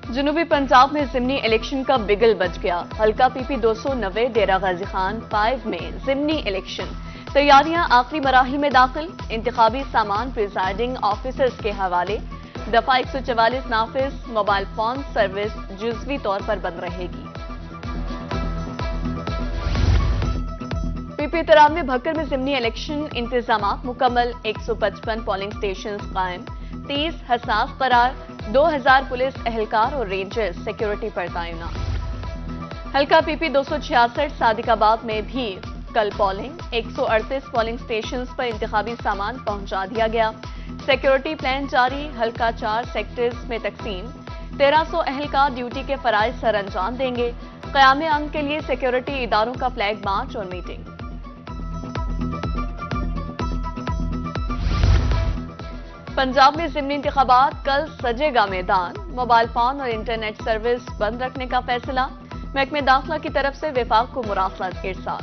जनूबी पंजाब में ज़िमनी इलेक्शन का बिगल बज गया। हल्का PP 290 डेरा गाजी खान 5 में ज़िमनी इलेक्शन तैयारियां आखिरी मराहिल में दाखिल। इंतखाबी सामान प्रिजाइडिंग ऑफिसर्स के हवाले। दफा 144 नाफिज। मोबाइल फोन सर्विस जुज़वी तौर पर बंद रहेगी। PP 93 भक्कर में ज़िमनी इलेक्शन इंतजामात मुकम्मल। 155 पोलिंग स्टेशन कायम। 30 हसास करार। 2000 पुलिस एहलकार और रेंजर्स सिक्योरिटी पर तैनात। हल्का PP 266 सादिकाबाद में भी कल पोलिंग। 138 पोलिंग स्टेशंस पर इंतखाबी सामान पहुंचा दिया गया। सिक्योरिटी प्लान जारी। हल्का 4 सेक्टर्स में तकसीम। 1300 एहलकार ड्यूटी के फराइज सर अंजाम देंगे। क़याम अमन के लिए सिक्योरिटी इदारों का फ्लैग मार्च और मीटिंग। पंजाब में ज़िमनी इंतखाबात कल सजेगा मैदान। मोबाइल फोन और इंटरनेट सर्विस बंद रखने का फैसला। महकमे दाखिला की तरफ से विफाक को मुरासलत इरसाल।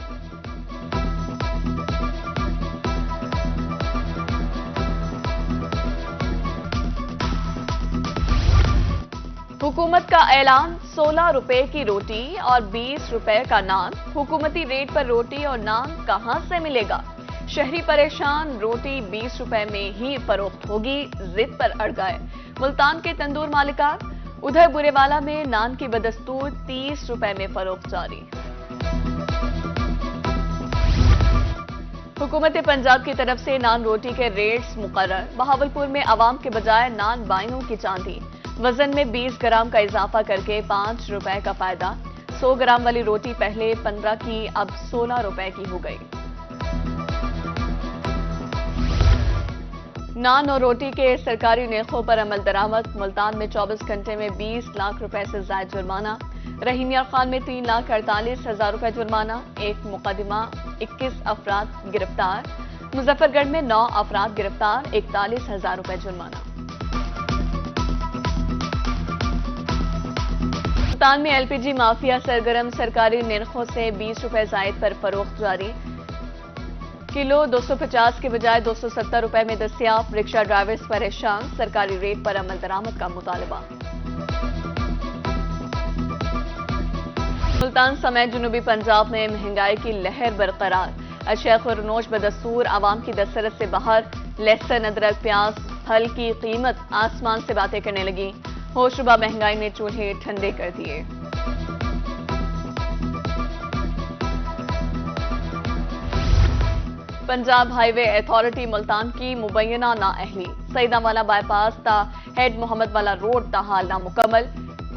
हुकूमत का ऐलान। 16 रुपए की रोटी और 20 रुपए का नान। हुकूमती रेट पर रोटी और नान कहां से मिलेगा? शहरी परेशान। रोटी 20 रुपए में ही फरोख्त होगी, जिद पर अड़ गए मुल्तान के तंदूर मालिकान। उधर बुरेवाला में नान की बदस्तूर 30 रुपए में फरोख्त जारी। हुकूमत पंजाब की तरफ से नान रोटी के रेट्स मुकर्रर। बहावलपुर में आवाम के बजाय नान बाइयों की चांदी। वजन में 20 ग्राम का इजाफा करके 5 रुपए का फायदा। 100 ग्राम वाली रोटी पहले 15 की अब 16 रुपए की हो गई। नान और रोटी के सरकारी नेखों पर अमल दरामद। मुल्तान में 24 घंटे में 20 लाख रुपए से जायद जुर्माना। रहीम यार खान में 3,48,000 रुपए जुर्माना। एक मुकदमा 21 अफराद गिरफ्तार। मुजफ्फरगढ़ में 9 अफराद गिरफ्तार। 41,000 रुपए जुर्माना। मुल्तान में LPG माफिया सरगर्म। सरकारी निर्खों से 20 रुपए जायद पर फरोख्त जारी। किलो 250 के बजाय 270 रुपए में दस्तियाब। रिक्शा ड्राइवर्स परेशान। सरकारी रेट पर अमल दरामद का मुतालबा। मुल्तान समेत जनूबी पंजाब में महंगाई की लहर बरकरार। अशिया खुरनोश बदस्तूर आवाम की दस्तरस से बाहर। लहसुन, अदरक, प्याज, फल की कीमत आसमान से बातें करने लगी। होशरुबा महंगाई ने चूल्हे ठंडे कर दिए। पंजाब हाईवे अथॉरिटी मुल्तान की मुबैना नाअहली। सईदावाला बाईपास ता हेड मोहम्मद वाला रोड ताहाल नामुकम्मल।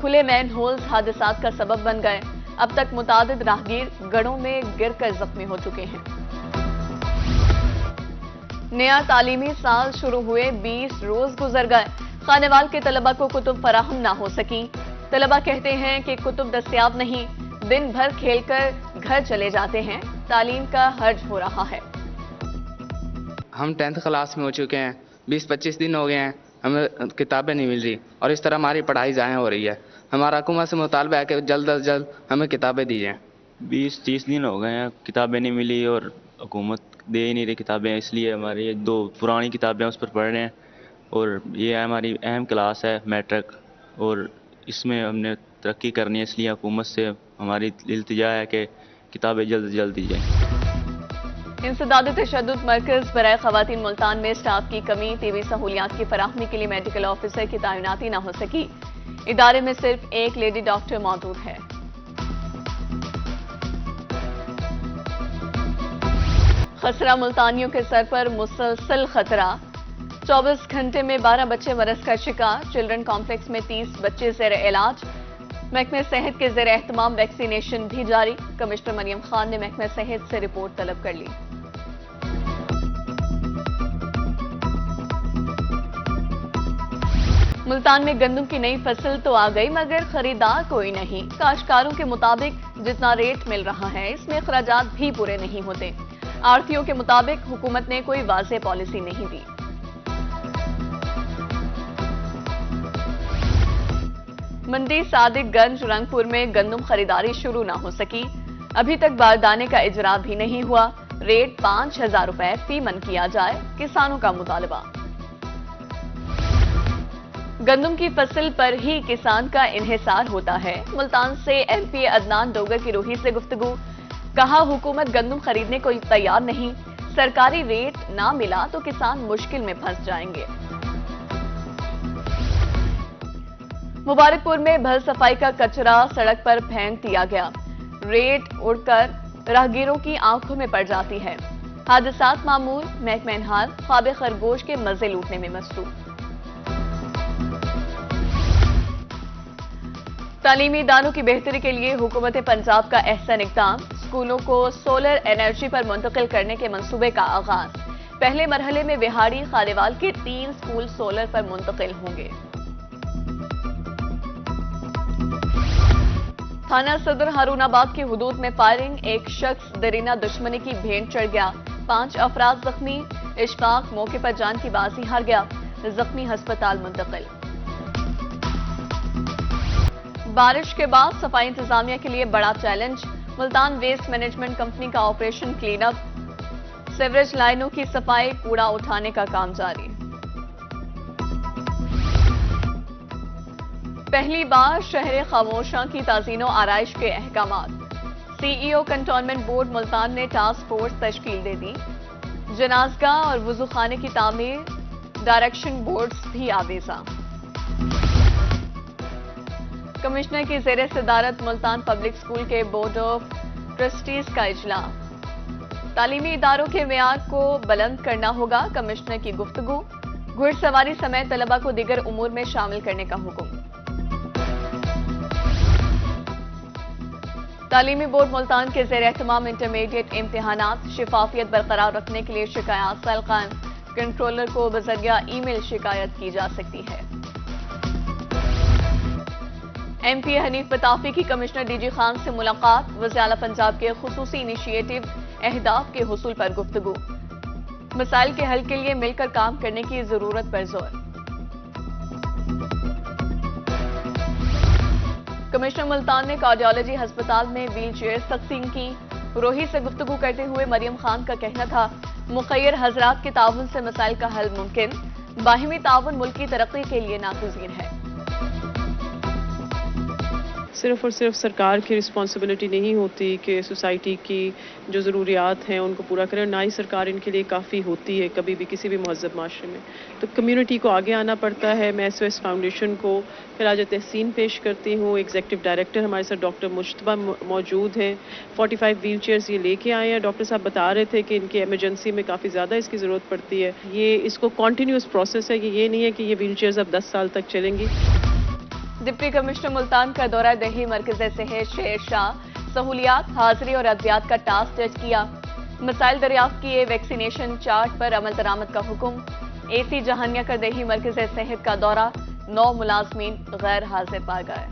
खुले मैन होल्स हादसात का सबब बन गए। अब तक मुतादिद राहगीर गड़ों में गिरकर जख्मी हो चुके हैं। नया तालीमी साल शुरू हुए 20 रोज गुजर गए। खानेवाल के तलबा को कुतुब फराहम ना हो सकी। तलबा कहते हैं कि कुतुब दस्तियाब नहीं। दिन भर खेलकर घर चले जाते हैं। तालीम का हर्ज हो रहा है। हम 10th क्लास में हो चुके हैं। 20-25 दिन हो गए हैं, हमें किताबें नहीं मिल रही और इस तरह हमारी पढ़ाई ज़ाया हो रही है। हमारा हुकूमत से मुतालबा है कि जल्द अज जल्द हमें किताबें दी जाएं। 20-30 दिन हो गए हैं, किताबें नहीं मिली और हुकूमत दे ही नहीं रही किताबें। इसलिए हमारी 2 पुरानी किताबें उस पर पढ़ रहे हैं और ये हमारी अहम क्लास है मैट्रिक और इसमें हमने तरक्की करनी है। इसलिए हुकूमत से हमारी इल्तिजा है कि किताबें जल्द से जल्द दी जाएँ। इंसदाद तशद्दुद मरकज बराए खवातीन मुल्तान में स्टाफ की कमी। टीवी सहूलियात की फराहमी के लिए मेडिकल ऑफिसर की तैनाती न हो सकी। इदारे में सिर्फ एक लेडी डॉक्टर मौजूद है। खसरा मुल्तानियों के सर पर मुसलसल खतरा। 24 घंटे में 12 बच्चे मरज का शिकार। चिल्ड्रन कॉम्प्लेक्स में 30 बच्चे ज़ेर इलाज। महकमे सेहत के ज़ेर एहतमाम वैक्सीनेशन भी जारी। कमिश्नर मरियम खान ने महकमे सेहत से रिपोर्ट तलब कर ली। मुल्तान में गंदम की नई फसल तो आ गई मगर खरीदार कोई नहीं। काश्तकारों के मुताबिक जितना रेट मिल रहा है इसमें अखराजात भी पूरे नहीं होते। आढ़तियों के मुताबिक हुकूमत ने कोई वाज़ेह पॉलिसी नहीं दी। मंडी सादिकगंज रंगपुर में गंदम खरीदारी शुरू न हो सकी। अभी तक बारदाने का इजरा भी नहीं हुआ। रेट 5,000 रुपए फी मन किया जाए, किसानों का मुतालबा। گندم کی فصل پر ہی کسان کا انحصار ہوتا ہے. ملتان سے ایم پی عدنان ڈوگر کی روحی سے گفتگو. کہا حکومت گندم خریدنے کو تیار نہیں, سرکاری ریٹ نہ ملا تو کسان مشکل میں پھنس جائیں گے. مبارک پور میں بھل صفائی کا کچرا سڑک پر پھینک دیا گیا. ریت اڑ کر راہگیروں کی آنکھوں میں پڑ جاتی ہے. حادثات معمول, محکمہ انحال خواب خرگوش کے مزے لوٹنے میں مصروف. تعلیمی اداروں کی بہتری کے لیے حکومت پنجاب کا احسن اقدام. اسکولوں کو سولر انرجی پر منتقل کرنے کے منصوبے کا آغاز. پہلے مرحلے میں وہاڑی خالیوال کے 3 اسکول سولر پر منتقل ہوں گے. تھانہ صدر ہارون آباد کی حدود میں فائرنگ, ایک شخص درینہ دشمنی کی بھینٹ چڑھ گیا. 5 افراد زخمی. اشفاق موقع پر جان کی بازی ہار گیا, زخمی ہسپتال منتقل. بارش کے بعد صفائی انتظامیہ کے لیے بڑا چیلنج. ملتان ویسٹ مینجمنٹ کمپنی کا آپریشن کلین اپ. سیوریج لائنوں کی صفائی, کوڑا اٹھانے کا کام جاری. پہلی بار شہر خاموشاں کی تعزین و آرائش کے احکامات. سی ای او کنٹونمنٹ بورڈ ملتان نے ٹاسک فورس تشکیل دے دی. جنازگاہ اور وضو خانے کی تعمیر, ڈائریکشن بورڈز بھی آویزاں. کمشنر کی زیر صدارت ملتان پبلک اسکول کے بورڈ آف ٹرسٹیز کا اجلاس. تعلیمی اداروں کے معیار کو بلند کرنا ہوگا, کمشنر کی گفتگو. گھڑ سواری سمیت طلبہ کو دیگر امور میں شامل کرنے کا حکم. تعلیمی بورڈ ملتان کے زیر اہتمام انٹرمیڈیٹ امتحانات. شفافیت برقرار رکھنے کے لیے شکایات سیل قائم. کنٹرولر کو بذریعہ ای میل شکایت کی جا سکتی ہے. ایم پی حنیف بطافی کی کمشنر ڈی جی خان سے ملاقات. وزیر اعلیٰ پنجاب کے خصوصی انیشیٹو اہداف کے حصول پر گفتگو. مسائل کے حل کے لیے مل کر کام کرنے کی ضرورت پر زور. کمشنر ملتان نے کارڈیالوجی ہسپتال میں ویل چیئر تقسیم کی. روحی سے گفتگو کرتے ہوئے مریم خان کا کہنا تھا مخیر حضرات کے تعاون سے مسائل کا حل ممکن. باہمی تعاون ملک کی ترقی کے لیے ناگزیر ہے. صرف اور صرف سرکار کی رسپانسبلٹی نہیں ہوتی کہ سوسائٹی کی جو ضروریات ہیں ان کو پورا کریں, نہ ہی سرکار ان کے لیے کافی ہوتی ہے کبھی بھی کسی بھی مہذب معاشرے میں. تو کمیونٹی کو آگے آنا پڑتا ہے. میں ایس او ایس فاؤنڈیشن کو خراج تحسین پیش کرتی ہوں. ایگزیکٹو ڈائریکٹر ہمارے ساتھ ڈاکٹر مشتبہ موجود ہیں. 45 ویل چیئرز یہ لے کے آئے ہیں. ڈاکٹر صاحب بتا رہے تھے کہ ان کی ایمرجنسی میں کافی زیادہ اس کی ضرورت پڑتی ہے. اس کو کنٹینیوس پروسیس ہے کہ یہ نہیں ہے کہ یہ ویل چیئرز اب 10 سال تک چلیں گی. ڈپٹی کمشنر ملتان کا دورہ دہی. مرکز صحت شیر شاہ سہولیات, حاضری اور ادویات کا ٹاسک جج کیا. مسائل دریافت کیے. ویکسینیشن چارٹ پر عمل درآمد کا حکم. اے سی جہانیہ کا دہی مرکز صحت کا دورہ. 9 ملازمین غیر حاضر پائے گئے.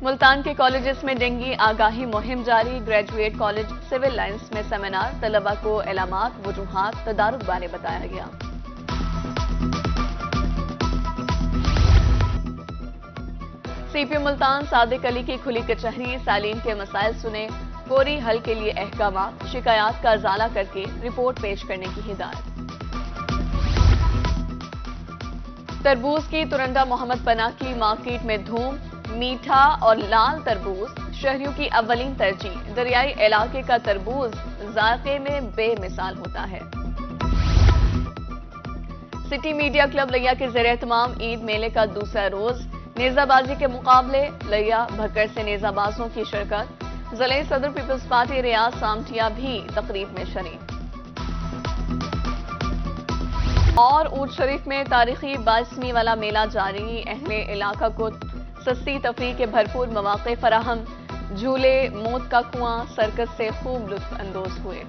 ملتان کے کالجز میں ڈینگی آگاہی مہم جاری. گریجویٹ کالج سول لائنز میں سیمینار. طلبہ کو علامات, وجوہات, تدارک بارے بتایا گیا. سی پی ملتان صادق علی کی کھلی کچہری. سالین کے مسائل سنے, فوری حل کے لیے احکامات. شکایات کا ازالہ کر کے رپورٹ پیش کرنے کی ہدایت. تربوز کی ترنڈا محمد پناہ کی مارکیٹ میں دھوم. میٹھا اور لال تربوز شہریوں کی اولین ترجیح. دریائی علاقے کا تربوز ذائقے میں بے مثال ہوتا ہے. سٹی میڈیا کلب لیا کے زیر اہتمام عید میلے کا دوسرا روز. نیزہ بازی کے مقابلے. لیا بھکر سے نیزہ بازوں کی شرکت. ضلع صدر پیپلز پارٹی ریاض سامٹیا بھی تقریب میں شریک. اور اونٹ شریف میں تاریخی 22ویں والا میلہ جاری. اہل علاقہ کو سستی تفریح کے بھرپور مواقع فراہم. جھولے, موت کا کنواں, سرکس سے خوب لطف اندوز ہوئے.